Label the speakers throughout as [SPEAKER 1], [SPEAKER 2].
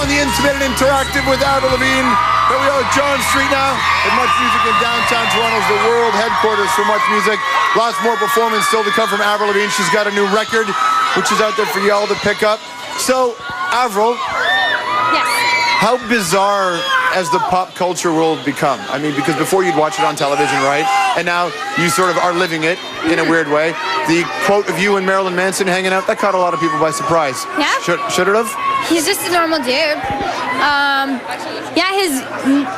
[SPEAKER 1] the intimate and interactive with Avril Lavigne. Here we are at John Street now at Much Music in downtown Toronto's the world headquarters for Much Music. Lots more performance still to come from Avril Lavigne. She's got a new record, which is out there for y'all to pick up. So, Avril,
[SPEAKER 2] Yes.
[SPEAKER 1] how bizarre has the pop culture world become? I mean, because before you'd watch it on television, right? And now you sort of are living it in a weird way. The quote of you and Marilyn Manson hanging out, that caught a lot of people by surprise.
[SPEAKER 2] Yeah?
[SPEAKER 1] Should it have?
[SPEAKER 2] He's just a normal dude. Yeah,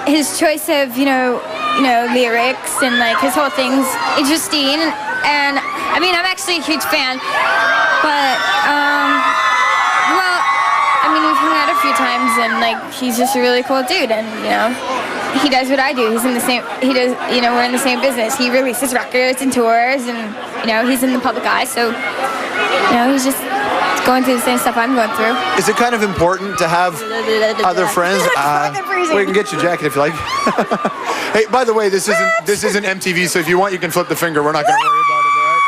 [SPEAKER 2] his choice of lyrics and like his whole thing's interesting. And I mean, I'm actually a huge fan. But well, I mean, we've hung out a few times, and like he's just a really cool dude, and he does what I do. He's in the same. He does. We're in the same business. He releases records and tours, and he's in the public eye. So he's just going through the same stuff I'm going through.
[SPEAKER 1] Is it kind of important to have other friends? We can get you a jacket if you like. Hey, by the way, this isn't MTV, so if you want, you can flip the finger. We're not going to worry about it, all right?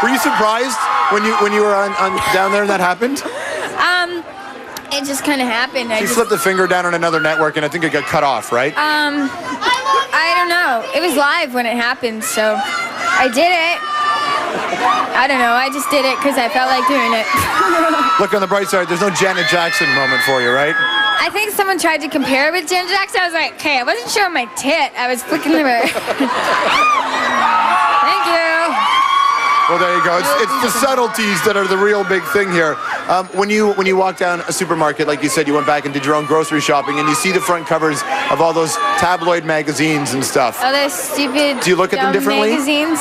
[SPEAKER 1] Were you surprised when you were on down there and that happened?
[SPEAKER 2] It just kind of happened.
[SPEAKER 1] You flipped the finger down on another network, and I think it got cut off, right?
[SPEAKER 2] I don't know. It was live when it happened, so I did it. I don't know. I just did it because I felt like doing it.
[SPEAKER 1] Look on the bright side. There's no Janet Jackson moment for you, right?
[SPEAKER 2] I think someone tried to compare it with Janet Jackson. I was like, okay, I wasn't showing my tit. I was flicking the bird. Thank you.
[SPEAKER 1] Well, there you go. It's the subtleties that are the real big thing here. When you walk down a supermarket, like you said, you went back and did your own grocery shopping, and you see the front covers of all those tabloid magazines and stuff.
[SPEAKER 2] Oh, those stupid,
[SPEAKER 1] do you look at them differently?
[SPEAKER 2] Magazines?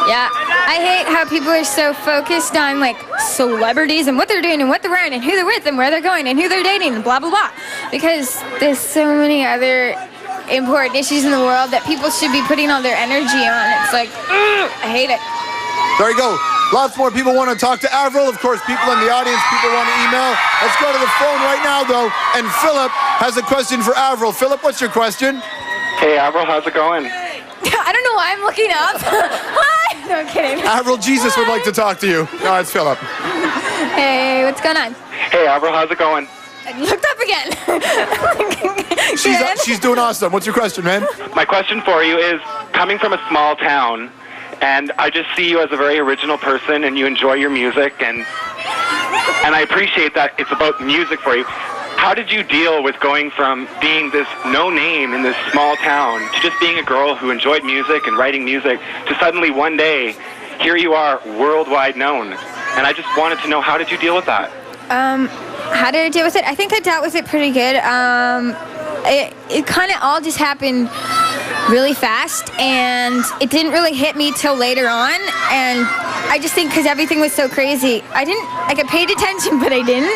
[SPEAKER 2] Yeah. I hate how people are so focused on like celebrities and what they're doing and what they're wearing and who they're with and where they're going and who they're dating and blah blah blah. Because there's so many other important issues in the world that people should be putting all their energy on. It's like, I hate it.
[SPEAKER 1] There you go. Lots more people want to talk to Avril. Of course, people in the audience, people want to email. Let's go to the phone right now, though. And Philip has a question for Avril. Philip, what's your question?
[SPEAKER 3] Hey, Avril, how's it going?
[SPEAKER 2] I don't know why I'm looking up. Hi. No, I'm kidding.
[SPEAKER 1] Avril, Jesus would like to talk to you. No, it's Philip.
[SPEAKER 2] Hey, what's going on?
[SPEAKER 3] Hey, Avril, how's it going?
[SPEAKER 2] I looked up again.
[SPEAKER 1] She's doing awesome. What's your question, man?
[SPEAKER 3] My question for you is, coming from a small town, and I just see you as a very original person, and you enjoy your music, and I appreciate that it's about music for you. How did you deal with going from being this no name in this small town to just being a girl who enjoyed music and writing music to suddenly one day, here you are, worldwide known? And I just wanted to know, how did you deal with that?
[SPEAKER 2] How did I deal with it? I think I dealt with it pretty good. It kind of all just happened really fast, and it didn't really hit me till later on. And I just think because everything was so crazy, I paid attention, but I didn't.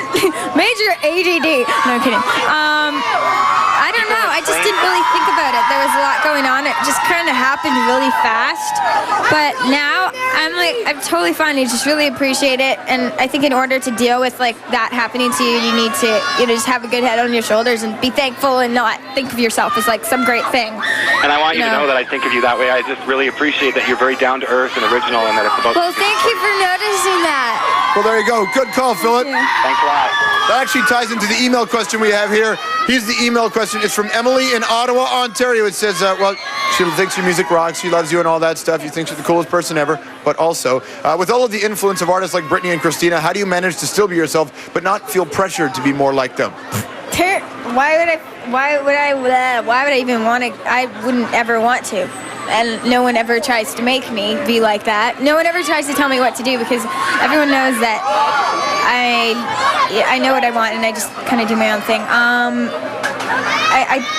[SPEAKER 2] Major ADD. No, I'm kidding. I don't know. I just didn't really think about it. There was a lot going on. It just kind of happened really fast. But now I'm totally fine. I just really appreciate it. And I think in order to deal with like that happening to you, you need to just have a good head on your shoulders and be thankful and not think of yourself as like some great thing.
[SPEAKER 3] And I want you to know that I think of you that way. I just really appreciate that you're very down to earth and original, and that it's about.
[SPEAKER 2] Well, thank you for noticing that.
[SPEAKER 1] Well, there you go. Good call, Philip.
[SPEAKER 3] Thanks a lot.
[SPEAKER 1] That actually ties into the email question we have here. Here's the email question. It's from Emily in Ottawa, Ontario. It says, she thinks your music rocks. She loves you and all that stuff. You think you're the coolest person ever. But also, with all of the influence of artists like Britney and Christina, how do you manage to still be yourself but not feel pressured to be more like them?
[SPEAKER 2] Why would I even want to? I wouldn't ever want to. And no one ever tries to make me be like that. No one ever tries to tell me what to do, because everyone knows that I know what I want, and I just kind of do my own thing.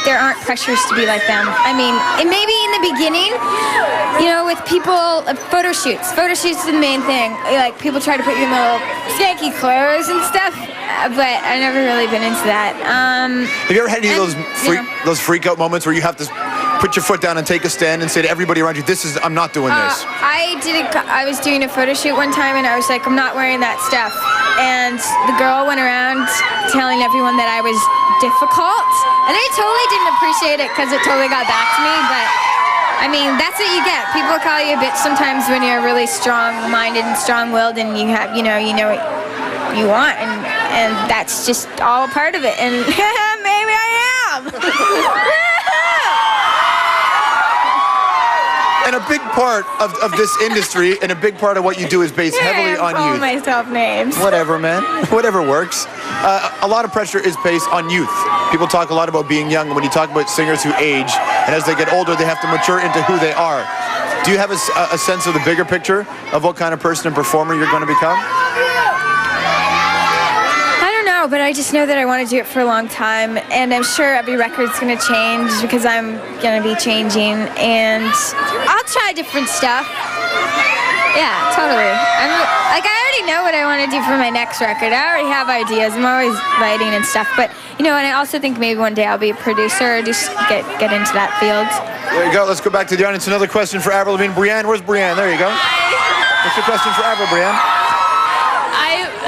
[SPEAKER 2] There aren't pressures to be like them. I mean, and maybe in the beginning, with people, photo shoots. Photo shoots is the main thing. Like, people try to put you in little skanky clothes and stuff, but I've never really been into that.
[SPEAKER 1] Have you ever had any of those freak out moments where you have to put your foot down and take a stand and say to everybody around you, I'm not doing this?
[SPEAKER 2] I was doing a photo shoot one time, and I was like, I'm not wearing that stuff. And the girl went around telling everyone that I was difficult, and I totally didn't appreciate it because it totally got back to me. But I mean, that's what you get. People call you a bitch sometimes when you're really strong-minded and strong-willed, and you know what you want. And and that's just all a part of it. And maybe I am.
[SPEAKER 1] And a big part of this industry and a big part of what you do is based heavily on
[SPEAKER 2] call
[SPEAKER 1] youth.
[SPEAKER 2] myself names.
[SPEAKER 1] Whatever, man. Whatever works. A lot of pressure is based on youth. People talk a lot about being young. When you talk about singers who age, and as they get older, they have to mature into who they are. Do you have a sense of the bigger picture of what kind of person and performer you're going to become?
[SPEAKER 2] I don't know, but I just know that I want to do it for a long time, and I'm sure every record's going to change because I'm going to be changing, and I'll try different stuff. Yeah, totally. I already know what I want to do for my next record. I already have ideas. I'm always writing and stuff, but and I also think maybe one day I'll be a producer or just get into that field.
[SPEAKER 1] There you go. Let's go back to the audience. Another question for Avril Lavigne. Brianne, where's Brianne? There you go. What's your question for Avril, Brianne?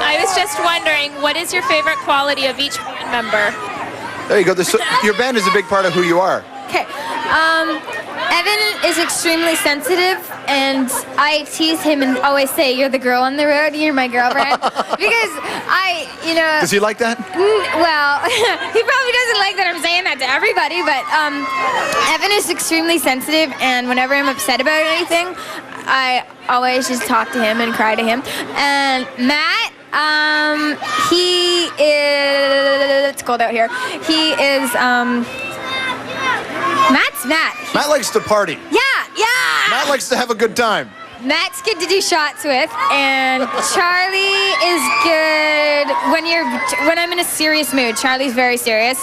[SPEAKER 4] I was just wondering, what is your favorite quality of each band member?
[SPEAKER 1] There you go. Your band is a big part of who you are.
[SPEAKER 2] Okay. Evan is extremely sensitive, and I tease him and always say, "You're the girl on the road. You're my girlfriend," because
[SPEAKER 1] Does he like that?
[SPEAKER 2] Well, he probably doesn't like that I'm saying that to everybody, but Evan is extremely sensitive, and whenever I'm upset about anything, I always just talk to him and cry to him. And Matt, he is, it's cold out here. He is, Matt's Matt.
[SPEAKER 1] Matt likes to party.
[SPEAKER 2] Yeah.
[SPEAKER 1] Matt likes to have a good time.
[SPEAKER 2] Matt's good to do shots with, and Charlie is good when I'm in a serious mood. Charlie's very serious.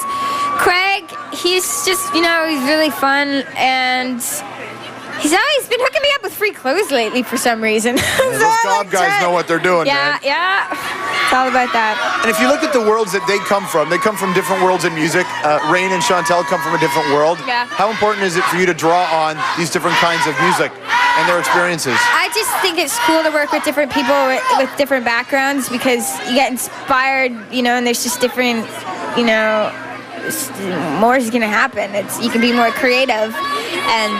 [SPEAKER 2] Craig, he's just, he's really fun, and he's always been hooking me up with free clothes lately for some reason.
[SPEAKER 1] Those gob guys know what they're doing, man.
[SPEAKER 2] Yeah. It's all about that.
[SPEAKER 1] And if you look at the worlds that they come from different worlds in music. Rain and Chantel come from a different world.
[SPEAKER 2] Yeah.
[SPEAKER 1] How important is it for you to draw on these different kinds of music and their experiences?
[SPEAKER 2] I just think it's cool to work with different people with different backgrounds because you get inspired, and there's just different, more is going to happen. You can be more creative and,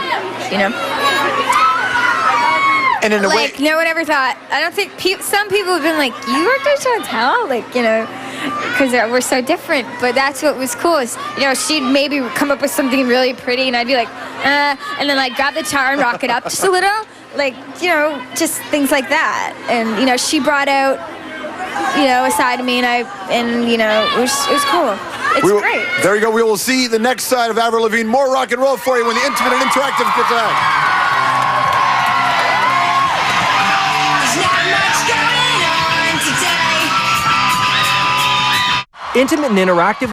[SPEAKER 1] And in a way,
[SPEAKER 2] no one ever thought. I don't think some people have been like, "You worked with Chantel," because we're so different. But that's what was cool. Is she'd maybe come up with something really pretty, and I'd be like, and then grab the guitar and rock it up just a little, just things like that. And she brought out, a side of me, and it was cool. It's great.
[SPEAKER 1] There you go. We will see the next side of Avril Lavigne. More rock and roll for you when the intimate and interactive gets back.
[SPEAKER 5] Intimate and interactive